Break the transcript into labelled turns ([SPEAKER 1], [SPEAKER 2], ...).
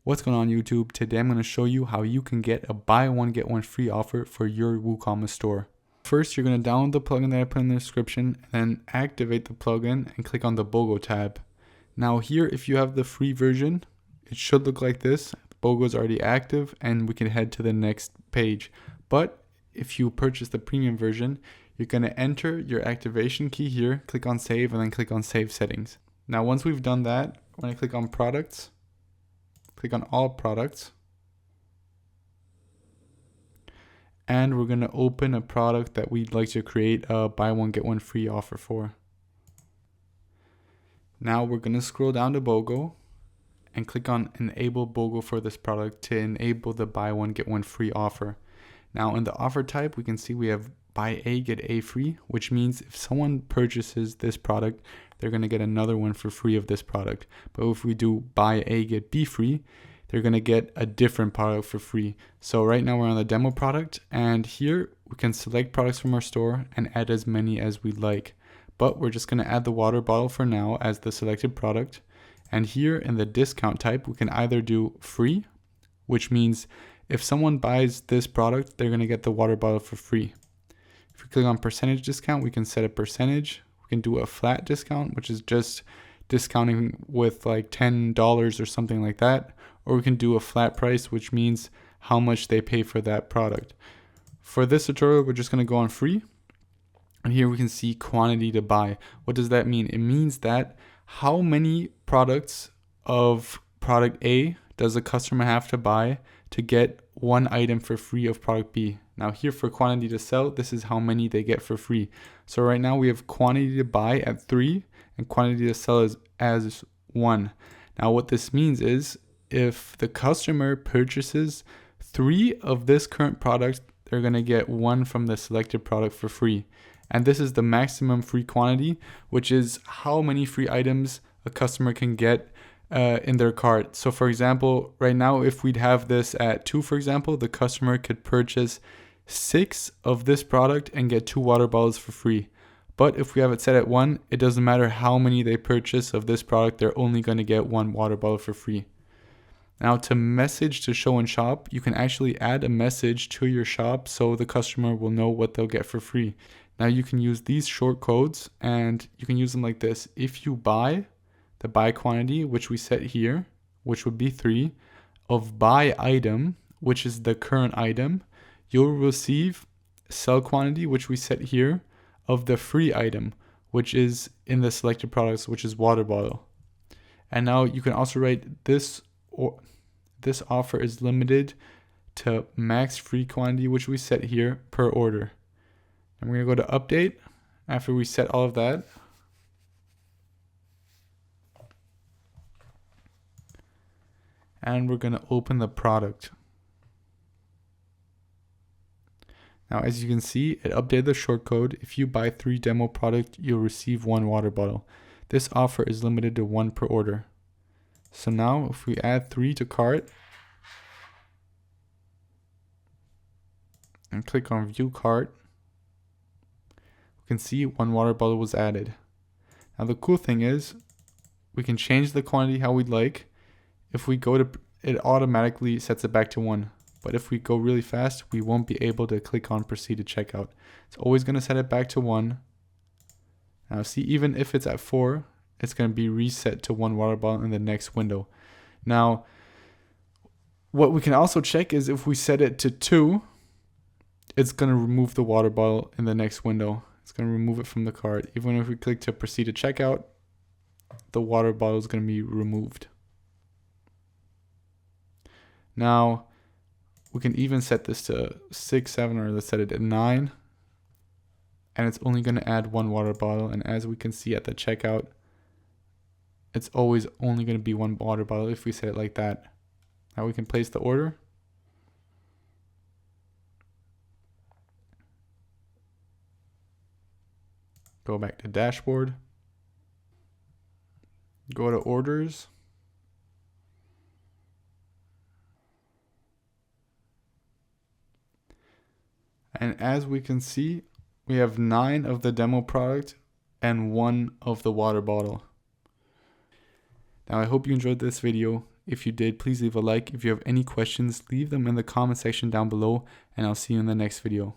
[SPEAKER 1] What's going on YouTube? Today I'm going to show you how you can get a buy one get one free offer for your WooCommerce store. First, you're going to download the plugin that I put in the description and then activate the plugin and click on the BOGO tab. Now here, if you have the free version, it should look like this. The BOGO is already active and we can head to the next page. But if you purchase the premium version, you're going to enter your activation key here, click on save, and then click on save settings. Now once we've done that, when I click on products, click on all products, and we're going to open a product that we'd like to create a buy one get one free offer for. Now we're going to scroll down to BOGO and click on enable BOGO for this product to enable the buy one get one free offer. Now in the offer type, we can see we have buy A get A free, which means if someone purchases this product, they're going to get another one for free of this product. But if we do buy A get B free, they're going to get a different product for free. So right now we're on the demo product, and here we can select products from our store and add as many as we like. But we're just going to add the water bottle for now as the selected product. And here in the discount type, we can either do free, which means if someone buys this product, they're going to get the water bottle for free. If we click on percentage discount, we can set a percentage. We can do a flat discount, which is just discounting with like $10 or something like that. Or we can do a flat price, which means how much they pay for that product. For this tutorial, we're just going to go on free. And here we can see quantity to buy. What does that mean? It means that how many products of product A does a customer have to buy to get one item for free of product B. Now here for quantity to sell, this is how many they get for free. So right now we have quantity to buy at 3 and quantity to sell as 1. Now what this means is if the customer purchases 3 of this current product, they're going to get 1 from the selected product for free. And this is the maximum free quantity, which is how many free items a customer can get in their cart. So for example, right now, if we'd have this at 2, for example, the customer could purchase 6 of this product and get 2 water bottles for free. But if we have it set at 1, it doesn't matter how many they purchase of this product, they're only going to get 1 water bottle for free. Now to message to show in shop, you can actually add a message to your shop so the customer will know what they'll get for free. Now you can use these short codes and you can use them like this. If you buy the buy quantity, which we set here, which would be 3, of buy item, which is the current item, you'll receive sell quantity, which we set here, of the free item, which is in the selected products, which is water bottle. And now you can also write this, or this offer is limited to max free quantity, which we set here per order. And we're going to go to update after we set all of that. And we're going to open the product. Now, as you can see, it updated the shortcode. If you buy 3 demo product, you'll receive 1 water bottle. This offer is limited to 1 per order. So now if we add 3 to cart and click on view cart, we can see 1 water bottle was added. Now the cool thing is we can change the quantity how we'd like. If we go to, it automatically sets it back to 1. But if we go really fast, we won't be able to click on proceed to checkout. It's always going to set it back to 1. Now see, even if it's at 4, it's going to be reset to 1 water bottle in the next window. Now, what we can also check is if we set it to 2, it's going to remove the water bottle in the next window. It's going to remove it from the cart. Even if we click to proceed to checkout, the water bottle is going to be removed. Now, we can even set this to 6, 7, or let's set it at 9. And it's only going to add 1 water bottle. And as we can see at the checkout, it's always only going to be 1 water bottle if we set it like that. Now we can place the order. Go back to dashboard. Go to orders. And as we can see, we have 9 of the demo product and 1 of the water bottle. Now I hope you enjoyed this video. If you did, please leave a like. If you have any questions, leave them in the comment section down below, and I'll see you in the next video.